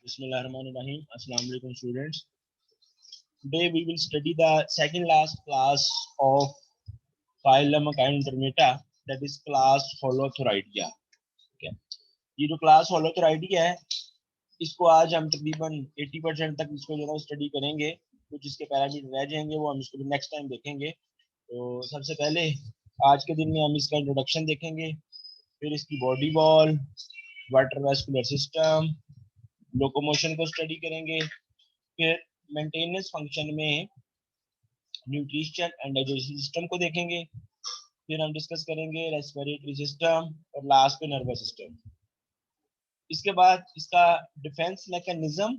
Bismillahirrahmanirrahim. Assalamu alaikum students. Today we will study the second last class of phylum Echinodermata, that is class Holothuridia. Okay. ये जो class Holothuridia है इसको आज हम तकरीबन 80% तक इसको जो है स्टडी करेंगे। कुछ इसके पैरामीटर रह जाएंगे वो हम इसको नेक्स्ट टाइम देखेंगे। तो सबसे पहले आज के दिन में हम इसका इंट्रोडक्शन देखेंगे, फिर इसकी body wall, water vascular system, locomotion को स्टडी करेंगे, फिर मेंटेनेंस फंक्शन में न्यूट्रिशन एंड डाइजेशन सिस्टम को देखेंगे, फिर हम डिस्कस करेंगे रेस्पिरेटरी सिस्टम और लास्ट पे नर्वस सिस्टम। इसके बाद इसका डिफेंस मैकेनिज्म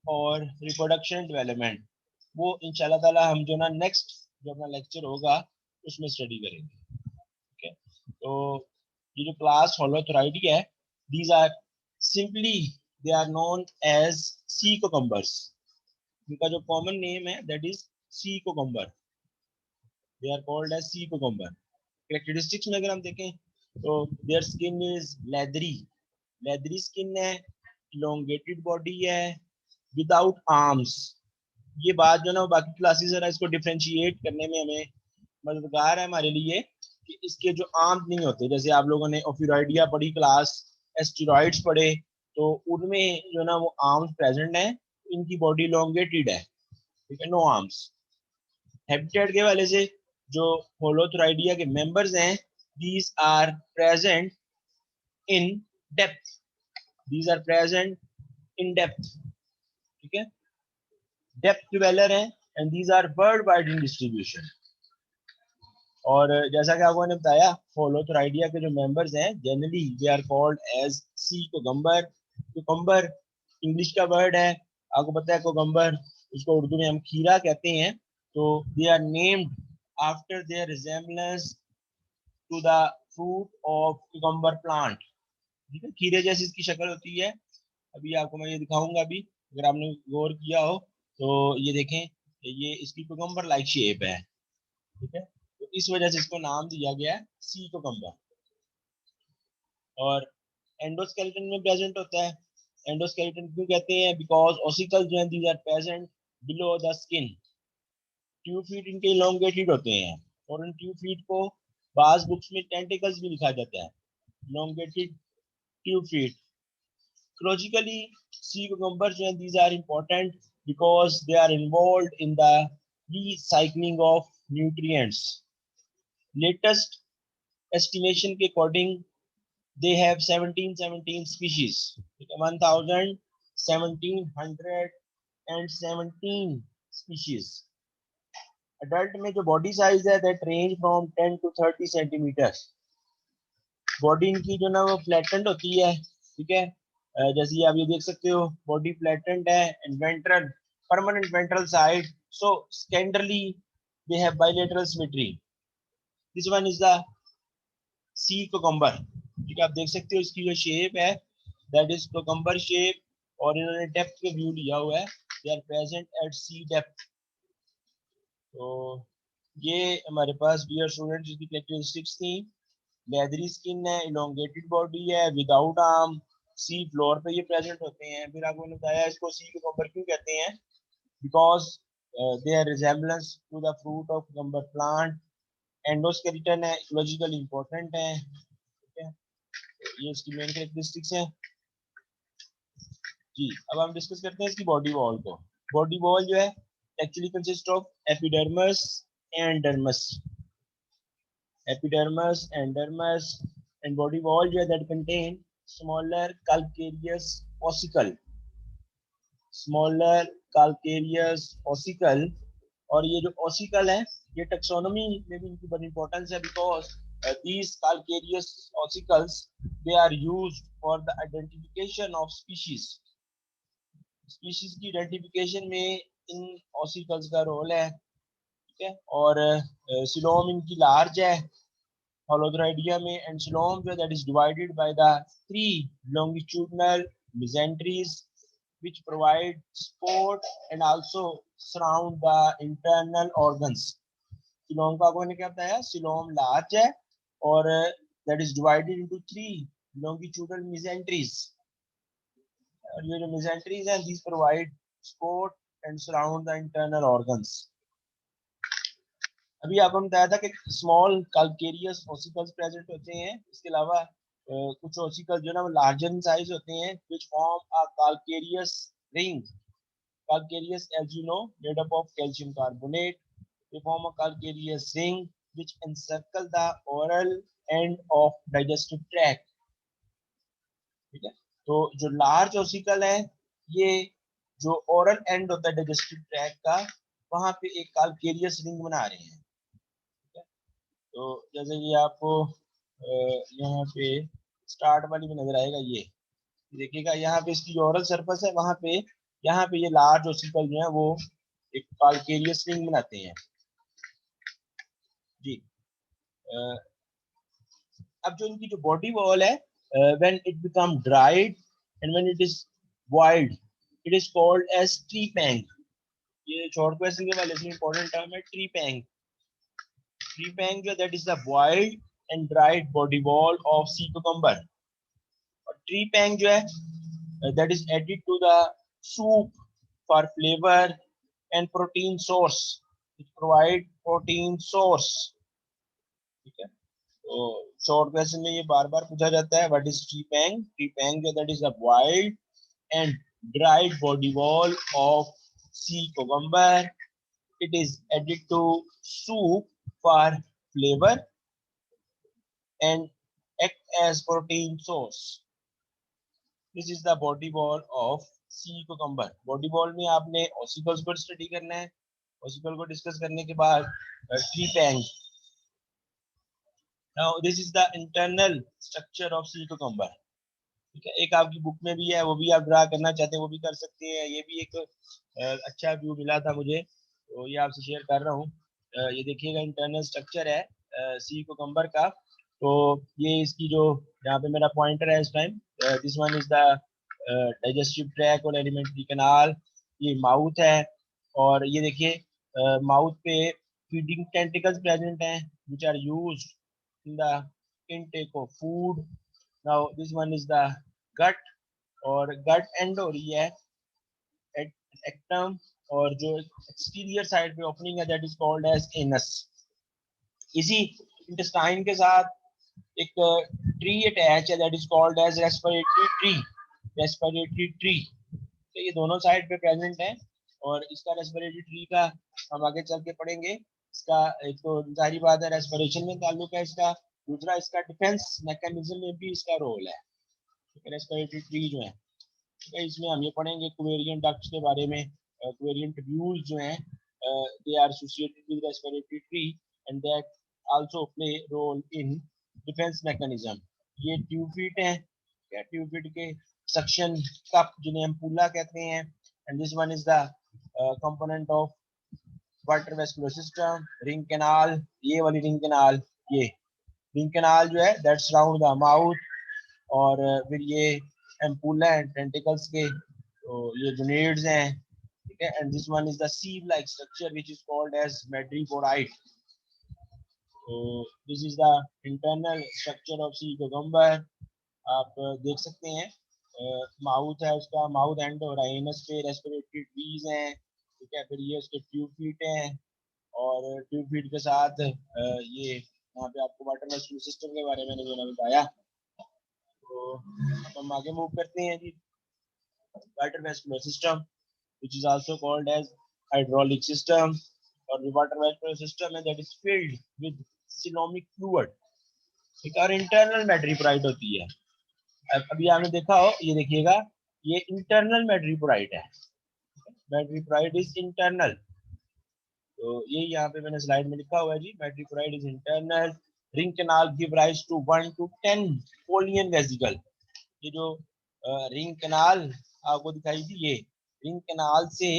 और रिप्रोडक्शन डेवलपमेंट वो इंशाल्लाह ताला हम जो ना नेक्स्ट जो अपना लेक्चर होगा उसमें स्टडी करेंगे। ओके, तो ये जो क्लास Holothuridia है, these are simply they are known as sea cucumbers. इनका जो कॉमन नेम है that is sea cucumber. They are called as sea cucumber. Characteristics में अगर हम देखें तो their skin is leathery skin है, इलोंगेटेड बॉडी है, विदाउट आर्म्स। ये बात जो ना बाकी क्लासेस है इसको डिफरेंशिएट करने में हमें मददगार है हमारे लिए कि इसके जो आर्म नहीं होते। जैसे आप लोगों ने ओफिरॉइडिया पढ़ी क्लास, एस्टेरॉइड्स पढ़े, तो उनमें जो ना वो आर्म्स प्रेजेंट है, इनकी बॉडी इलोंगेटेड है, ठीक है, नो आर्म्स। हैबिटेट के वाले से जो Holothuridia के मेंबर्स हैं, these are present in depth, these are present in depth, ठीक है, डेप्थ डिवेलर है, and these are world wide in distribution. और जैसा कि आपको ने बताया Holothuridia के जो मेंबर्स हैं generally they are called as sea cucumber. Cucumber English का वर्ड है, आपको पता है कोकम्बर, उसको उर्दू में हम खीरा कहते हैं। तो they are named after their resemblance to the fruit of cucumber plant. ठीक है, खीरे जैसी इसकी शक्ल होती है। अभी आपको मैं ये दिखाऊंगा, अभी अगर आपने गौर किया हो तो ये देखें, ये इसकी कोकम्बर लाइक शेप है, ठीक है, तो इस वजह से इसको नाम दिया गया है सी कोकम्बर। और एंडोस्केलेटन में प्रेजेंट होता है। एंडोस्केलेटन क्यों कहते हैं? बिकॉज ऑसिकल्स जो हैं these are present below the skin. Tube feet इनके इलोंगेटेड होते हैं, और उन ट्यूब फीट को बाज बुक्स में टेंटिकल्स भी लिखा जाता है, elongated tube feet. Ecologically sea cucumber जो है these are important because they are involved in the recycling of nutrients. Latest estimation के according they have 17 species, 1717 species. Adult में जो body size है that range from 10 to 30 centimeters. Body इनकी जो ना वो फ्लैटेंड होती है, ठीक है, जैसे आप ये देख सकते हो बॉडी फ्लैटेंड है, and ventral permanent ventral side, so secondarily they have bilateral symmetry. This one is the sea cucumber, ठीक है, आप देख सकते हो इसकी जो शेप है दैट इज कोकम्बर शेप, और इन्होंने डेप्थ के व्यू लिया हुआ है, they are present at sea depth. तो ये हमारे पास डियर स्टूडेंट्स इसकी कैरेक्टरिस्टिक्स थी। लेदरी स्किन है, इलोंगेटेड बॉडी है, विदाउट आर्म, सी फ्लोर पे ये प्रेजेंट होते हैं। फिर आपको बताया इसको सी कोकम्बर क्यों कहते हैं, because they are resemblance to the fruit of cucumber plant. Endoskeleton है, इकोलॉजिकल इंपॉर्टेंट है, ठीक है, ये इसकी मेन कैरेक्टरिस्टिक्स है जी। अब हम डिस्कस करते हैं इसकी बॉडी वॉल को। बॉडी वॉल जो है actually consist of epidermis and dermis, epidermis and dermis, and body wall जो है that contain smaller calcareous ossicle, smaller calcareous ossicle। और ये जो ossicle है ये टैक्सोनॉमी में भी इनकी बड़ी इंपॉर्टेंस है, because these calcareous ossicles they are used for the identification of species। Species की आइडेंटिफिकेशन में इन ossicles का रोल है, ठीक है। और सिलोम इनकी लार्ज है Holothuridia में, and coelom that is divided by the three longitudinal mesenteries which provide support and also surround the internal organs। coelom का आपने क्या बताया? coelom large है और that is divided into three longitudinal mesenteries और ये जो mesenteries हैं, these provide support and surround the internal organs. अभी आपको बताया था कि स्मॉल कैलकेरियस ओसिकल्स प्रेजेंट होते हैं, इसके अलावा कुछ ओसिकल जो ना वो लार्जर इन साइज होते हैं, which form a calcareous ring. Calcareous, as you know, made up of calcium carbonate. They form a calcareous ring which encircle the oral end of digestive tract. ठीक है, तो जो large ossicle है, ये जो oral and होता है digestive tract का, वहां पे एक कैलकेरियस रिंग बना रहे हैं। ठीक है, तो जैसे कि आपको यहाँ पे स्टार्ट वाली में नजर आएगा, ये देखिएगा, यहाँ पे इसकी जो ओरल सरफेस है, वहां पे यहाँ पे ये लार्ज ओसिकल जो है वो एक कैलकेरियस रिंग बनाते हैं जी। अब जो इनकी जो बॉडी वॉल है, when it become dried and when it is boiled, it is called as trepang. ये शॉर्ट क्वेश्चन के वाले से इंपॉर्टेंट टर्म है ट्रीपैंग। ट्रीपैंग जो that is the boiled and dried body wall of sea cucumber. और trepang जो है that is added to the soup for flavour and protein source, it provide protein source. ठीक है, तो short question में ये बार बार पूछा जाता है, व्हाट इज ट्रीपैंग। ट्रीपैंग जो that is the boiled and dried body wall of sea cucumber. It is added to soup for flavor and act as protein source. This is the body wall of sea cucumber. Body wall में आपने ossicles को study करना है, ossicle को discuss करने के बाद trepang. Now this is the internal structure of sea cucumber. ठीक है, एक आपकी बुक में भी है, वो भी आप ड्रा करना चाहते हैं वो भी कर सकते हैं। ये भी एक अच्छा व्यू मिला था मुझे, तो ये आपसे शेयर कर रहा हूँ। ये देखिएगा इंटरनल स्ट्रक्चर है सी कुकुम्बर का। तो ये इसकी जो यहाँ पे मेरा पॉइंटर है इस time, this one is the digestive track और एलिमेंट्री कैनाल। ये माउथ है, और ये देखिए माउथ पे फीडिंग टेंटिकल्स प्रेजेंट हैं which are used in the intake of food. Now this one is the gut, और गट एंड हो रही है एक्टम, और जो एक्सटीरियर साइड पे ओपनिंग है that is called as anus. इसी इंटेस्टाइन के साथ एक ट्री अटैच है that is called as respiratory tree. Respiratory tree, तो ये दोनों साइड पे प्रेजेंट है, और इसका रेस्पिरेटरी ट्री का हम आगे चल के पढ़ेंगे। इसका एक तो जाहिर बात है रेस्पिरेशन में ताल्लुक है इसका, दूसरा इसका डिफेंस मैकेनिज्म में भी इसका रोल है। रेस्पिरेटरी ट्री जो है, इसमें हम ये पढ़ेंगे क्वेरियन डक्ट्स के बारे में। क्वेरियन ट्यूब्यूल्स जो हैं they are associated with respiratory tree and that also play role in defence mechanism. ये ट्यूबफिट हैं, क्या ट्यूबफिट के सक्शन कप जिन्हें एम्पुला कहते हैं, and this one is the component of water vascular system. Ring canal, ये वाली रिंग कैनाल, ये रिंग कैनाल जो है दैट सराउंड द माउथ, और फिर ये एम्पुला एंड टेंटिकल्स के, तो ये जुनेड्स हैं। ठीक है, and this one is the sieve like structure which is called as madreporite. तो this is the internal structure of sea cucumber. आप देख सकते हैं माउथ है उसका, माउथ एंड और एनस पे रेस्पिरेटरी ट्रीज हैं। ठीक है, फिर ये उसके ट्यूब फीट हैं, और ट्यूब फीट के साथ ये यहाँ पे आपको वाटर वेस्कुलर सिस्टम के बारे में मैंने बताया। तो हम आगे मूव करते हैं जी। Water vascular system which is also called as hydraulic system, और water vascular system है that is filled with coelomic fluid। एक और इंटरनल मैट्रिपोराइट होती है। अभी आपने देखा हो, ये देखिएगा, ये इंटरनल मैट्रिपोराइट है। मैट्रिपोराइट इज इंटरनल, तो ये यहाँ पे मैंने स्लाइड में लिखा हुआ है जी, madreporite is internal. Ring canal give rise to 1 to 10 Polian vesicle. ये जो रिंग कैनाल आपको दिखाई थी, ये रिंग कैनाल से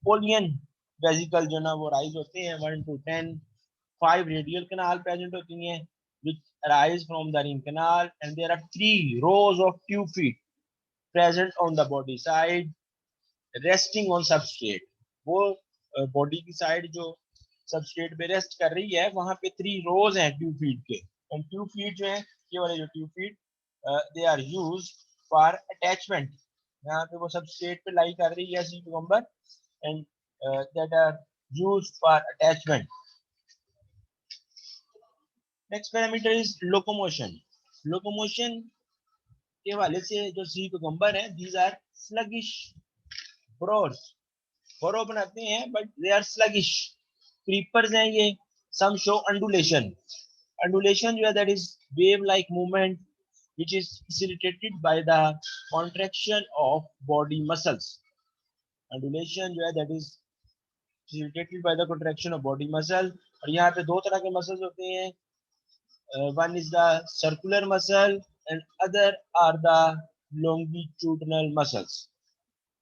पोलियन वेसिकल जो ना वो राइज होते हैं 1 to 10। 5 रेडियल कैनाल प्रेजेंट होती हैं which arise from the ring canal, and there are 3 rows of tube feet present on the body side resting on substrate। वो बॉडी की साइड जो सबस्ट्रेट पे रेस्ट कर रही है, वहां पे 3 रोज हैं ट्यूब फीट के। एंड ट्यूब फीट जो है, ये वाले जो tube feet they are used for attachment यहाँ पे वो सबस्ट्रेट पे लाई कर रही है sea cucumber and that are used for attachment. Next parameter is locomotion. Locomotion के हवाले से जो सी कुकुम्बर है, दीज आर स्लगिश ब्रोर्स. बोरो बनाते हैं but they are sluggish. Creepers हैं ये. Some show undulation. अंडुलेशन जो है that is wave like movement which is facilitated by the contraction of body muscles. Undulation जो है that is facilitated by the contraction of body muscle. और यहाँ पे दो तरह के मसल्स होते हैं. One is the circular muscle and other are the longitudinal muscles.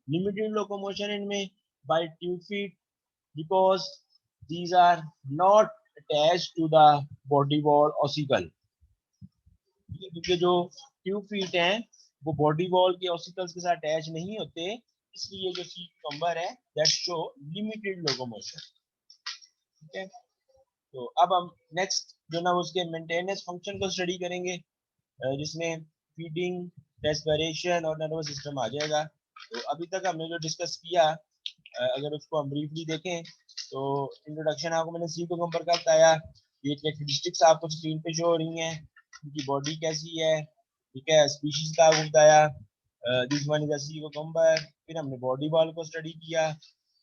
Limited locomotion इनमें by 2 feet because these are not attached to the body wall ossicle. क्योंकि जो 2 feet हैं वो बॉडी वॉल के ऑसिकल्स के साथ अटैच नहीं होते, इसलिए जो सी कुकुम्बर है दैट शो लिमिटेड लोकोमोशन. ठीक है. तो अब हम नेक्स्ट जो ना उसके मेंटेनेंस फंक्शन को स्टडी करेंगे, जिसमें फीडिंग, रेस्पिरेशन और नर्वस सिस्टम आ जाएगा. तो अभी तक हमने जो डिस्कस किया, अगर उसको हम ब्रीफली देखें तो इंट्रोडक्शन आपको मैंने सी कुकुम्बर का बताया. ये कैरेक्टरिस्टिक्स आपको स्क्रीन पे शो हो रही हैं. इनकी बॉडी कैसी है, ठीक है. स्पीशीज का आपको बताया, this one is C cucumber. फिर हमने बॉडी वॉल को स्टडी किया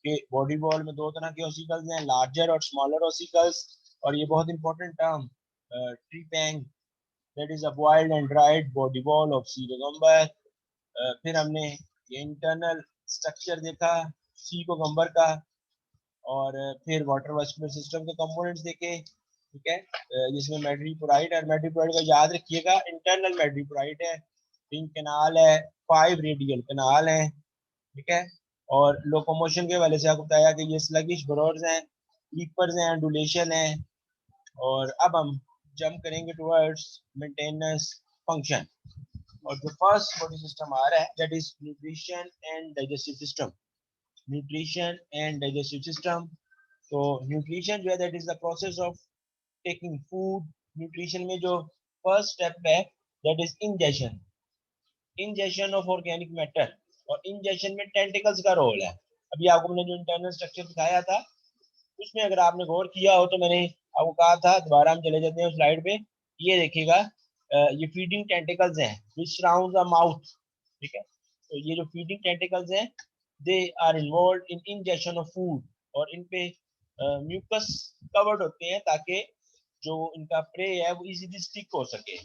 कि बॉडी वॉल में दो तरह के ऑसिकल्स हैं, लार्जर और स्मॉलर ऑसिकल्स. और ये बहुत important term trepang, that is a boiled and dried body wall of sea cucumber. फिर हमने ये इंटरनल स्ट्रक्चर देखा सी कुकुम्बर का, और फिर वाटर वास्कुलर सिस्टम के कंपोनेंट्स देखे. ठीक है. जिसमें मेड्रीपोराइड, और मेड्रीपोराइड को याद रखिएगा, इंटरनल मेड्रीपोराइड है, रिंग कैनाल है, 5 रेडियल कैनाल है. ठीक है. और लोकोमोशन के वाले से आपको बताया कि ये स्लगिश ब्रोर्स हैं, लीपर्स हैं, अंडुलेशन है. और अब हम जंप करेंगे टुवर्ड्स मेंटेनेंस फंक्शन. और जो फर्स्ट बॉडी सिस्टम आ रहा है that is nutrition and digestive system. Nutrition and digestive system. तो न्यूट्रिशन जो है that is the process of taking food. Nutrition में जो फर्स्ट स्टेप है that is ingestion. Ingestion of organic matter. और ingestion में टेंटिकल्स का रोल है. अभी आपको मैंने जो इंटरनल स्ट्रक्चर दिखाया था उसमें अगर आपने गौर किया हो तो मैंने आपको कहा था, दोबारा हम चले जाते हैं उस स्लाइड पे. ये देखिएगा, ये फीडिंग टेंटिकल्स हैं विच सराउंड द माउथ. ठीक है. तो ये जो फीडिंग टेंटिकल्स हैं they are involve in ingestion of food. और इन पे म्यूकस कवर्ड होते हैं ताकि जो इनका प्रे है वो इजीली स्टिक हो सके.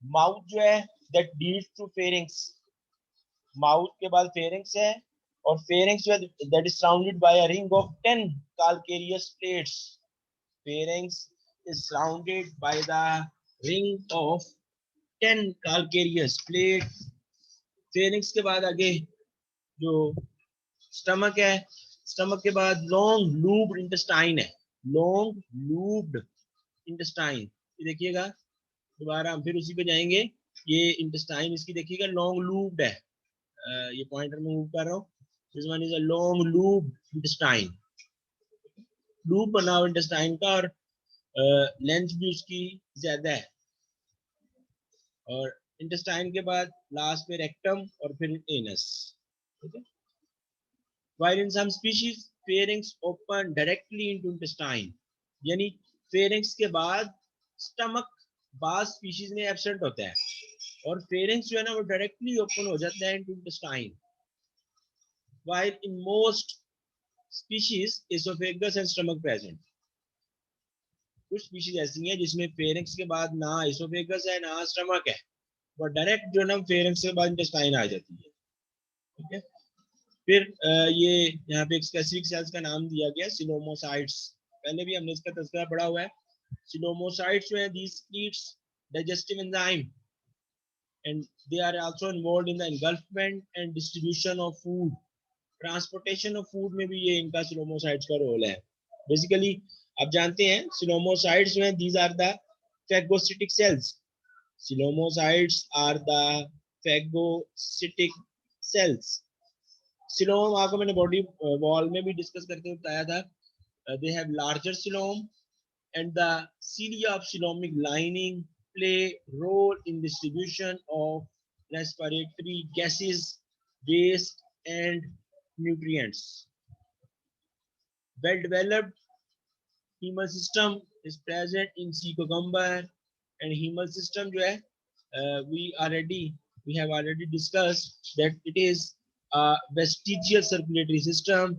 माउथ जो है that leads to pharynx. Mouth के बाद फेरिंग्स है, और फेरिंग्स जो है that is surrounded by a ring of 10 calcareous plates. Pharynx is surrounded by the ring of 10 calcareous plates. Pharynx के बाद आगे जो स्टमक है, स्टमक के बाद लॉन्ग लूब्ड इंटेस्टाइन है. लॉन्ग लूब्ड इंटेस्टाइन, ये देखिएगा, दोबारा हम फिर उसी पे जाएंगे. ये इंटेस्टाइन इसकी देखिएगा लॉन्ग लूब्ड है. ये पॉइंटर में मूव कर रहा हूँ. This one is a long looped intestine. Loop बना हुआ इंटेस्टाइन का, और लेंथ भी उसकी ज्यादा है. और इंटेस्टाइन के बाद लास्ट में रेक्टम और फिर एनस. ठीक है. While in some species pharynx open directly into intestine. यानी pharynx के बाद स्टमक बाद स्पीशीज में एब्सेंट होता है, और pharynx जो है ना वो डायरेक्टली ओपन हो जाता है into intestine. While in most species esophagus and stomach present. कुछ स्पीशीज ऐसी हैं जिसमें फेरिंक्स के बाद ना एसोफेगस है ना स्टमक है, वो डायरेक्ट जो ना फेरिंक्स के बाद इंटेस्टाइन आ जाती है. ठीक है. फिर ये यहाँ पे एक स्पेसिफिक सेल्स का नाम दिया गया सिलोमोसाइट्स. पहले भी हमने इसका तस्करा पढ़ा हुआ है. सिलोमोसाइट्स जो है these eats digestive enzyme and they are also involved in the engulfment and distribution of food. Transportation of food में भी ये इनका सिलोमोसाइट्स का रोल है. बेसिकली आप जानते हैं सिलोमोसाइट्स में these are the phagocytic cells. Coelomocytes are the phagocytic cells. Coelom आपको मैंने बॉडी वॉल में भी डिस्कस करके बताया था. They have larger coelom and the cilia of coelomic lining play role in distribution of respiratory gases waste and nutrients. Well developed hemal system is present in sea cucumber, and hemal system जो है we have already discussed that it is a vestigial circulatory system,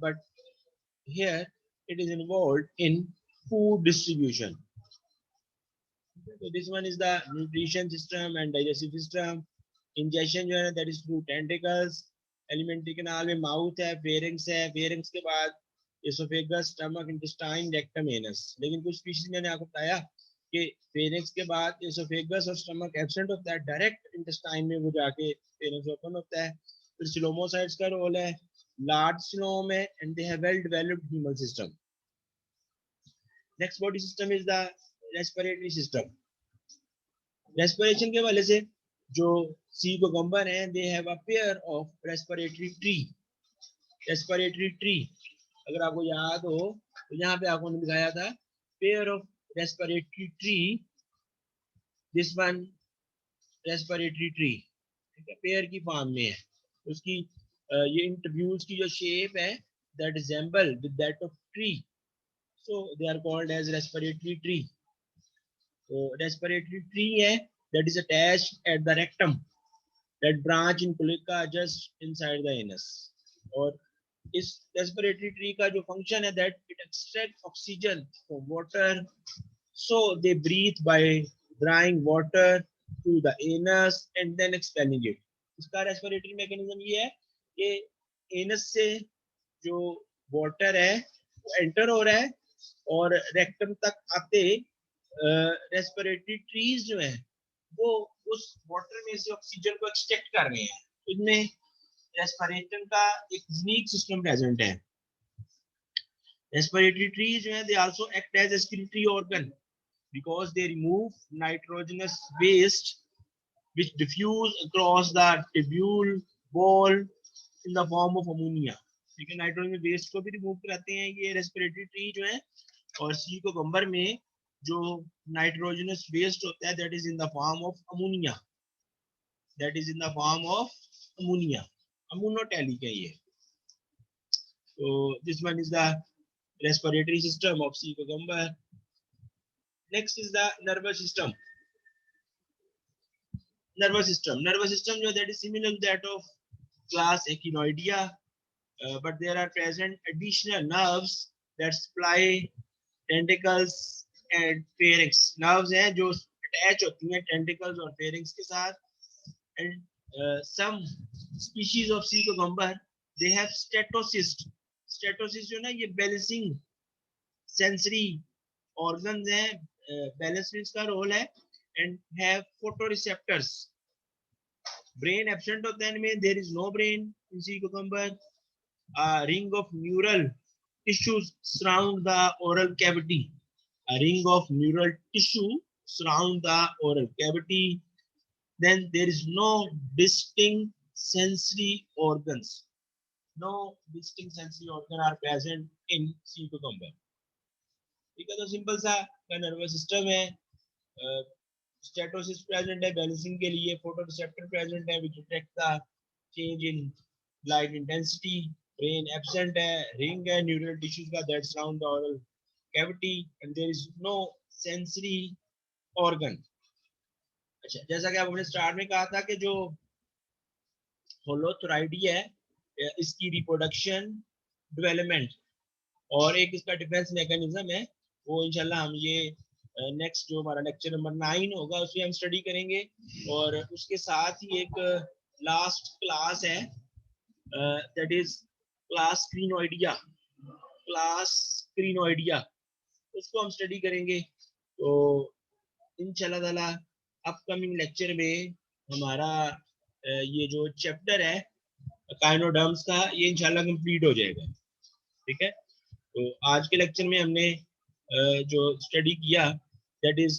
but here it is involved in food distribution. So this one is the nutrition system and digestive system. Ingestion जो है that is through tentacles. Alimentary canal में mouth है, pharynx है, pharynx के बाद esophagus, stomach, intestine, rectum, anus. लेकिन कुछ species मैंने आपको बताया कि pharynx के बाद esophagus और stomach absent होता है, direct intestine में वो जाके pharynx open होता है. फिर coelomocytes का role है, large coelom है, and they have well developed hemal system. Next body system is the respiratory system. Respiration के वाले से जो सी cucumber हैं, they have a pair of respiratory tree. Respiratory tree, अगर आपको याद हो तो यहाँ पे आपको दिखाया था pair of respiratory tree. This one respiratory tree, ठीक है, पेयर की फॉर्म में है. उसकी ये इंटरव्यूज की जो शेप है that resemble with that of tree, so they are called as respiratory tree. So respiratory tree है that is attached at the rectum, that branch in cloaca just inside the anus. और इस respiratory tree का जो function है that it extracts oxygen from water, so they breathe by drawing water to the anus and then expelling it. इसका respiratory mechanism ये है कि anus से जो water है वो enter हो रहा है और rectum तक आते रेस्पिरेटरी ट्रीज जो है वो उस वाटर में से ऑक्सीजन को एक्सट्रैक्ट कर रहे हैं. इनमें रेस्पिरेशन का एक यूनिक सिस्टम प्रेजेंट है. रेस्पिरेटरी ट्रीज जो है they also act as excretory organ because they remove nitrogenous waste which diffuse across the tubule wall in the form of ammonia. ठीक है, नाइट्रोजन वेस्ट को भी रिमूव कराते हैं ये रेस्पिरेटरी ट्री जो है. और सी cucumber में जो नाइट्रोजनस वेस्ट होता है that is in the form of ammonia, that is in the form of ammonia, ammonotelic है ये. So this one is the respiratory system of sea cucumber. Next is the nervous system. Nervous system जो that is similar to that of class Echinoidea, but there are present additional nerves that supply tentacles and pharynx. Nerves हैं जो attach होती हैं tentacles और pharynx के साथ. And some species of sea cucumber they have stetocyst. Stetocyst जो ना ये balancing sensory organs हैं, balance में इसका role है, and have photoreceptors. Brain absent होता है इनमें, there is no brain in sea cucumber. A ring of neural tissues surround the oral cavity. A ring of neural tissue surround the oral cavity. Then there is no distinct sensory organs. No distinct sensory organ are present in sea cucumber. ठीक है, तो simple सा nervous system है. Statocysts present है balancing के लिए, photoreceptor present है which detect the change in light intensity. Brain absent है, रिंग है न्यूरल टिश्यूज का that surround the oral cavity, and there is no sensory organ. अच्छा, जैसा कि आपने स्टार्ट में कहा था कि जो होलोथोराइडिया है इसकी रिप्रोडक्शन, डेवलपमेंट और एक इसका डिफेंस मैकेनिज्म है, वो इंशाल्लाह हम ये नेक्स्ट जो हमारा लेक्चर नंबर 9 होगा उसमें हम स्टडी करेंगे. और उसके साथ ही एक लास्ट क्लास है दैट इज क्लास क्रीनोइडिया. उसको हम स्टडी करेंगे. तो इंशाल्लाह ताला अपकमिंग लेक्चर में हमारा ये जो चैप्टर है काइनोडर्म्स का ये इंशाल्लाह कंप्लीट हो जाएगा. ठीक है, तो आज के लेक्चर में हमने जो स्टडी किया दैट इज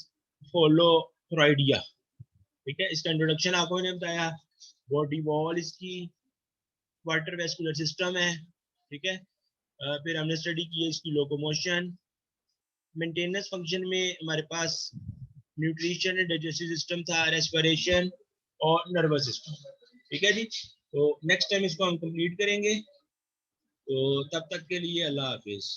होलोथोराइडिया. ठीक है, इसका इंट्रोडक्शन आपको मैंने बताया. बॉडी वॉल इसकी वाटर वेस्कुलर सिस्टम है. ठीक है, फिर हमने स्टडी की इसकी लोकोमोशन. मेंटेनेंस फंक्शन में हमारे पास न्यूट्रिशन एंड डाइजेस्टिव सिस्टम था, रेस्पिरेशन और नर्वस सिस्टम. ठीक है जी. तो नेक्स्ट टाइम इसको हम कंप्लीट करेंगे। तो तब तक के लिए अल्लाह हाफिज।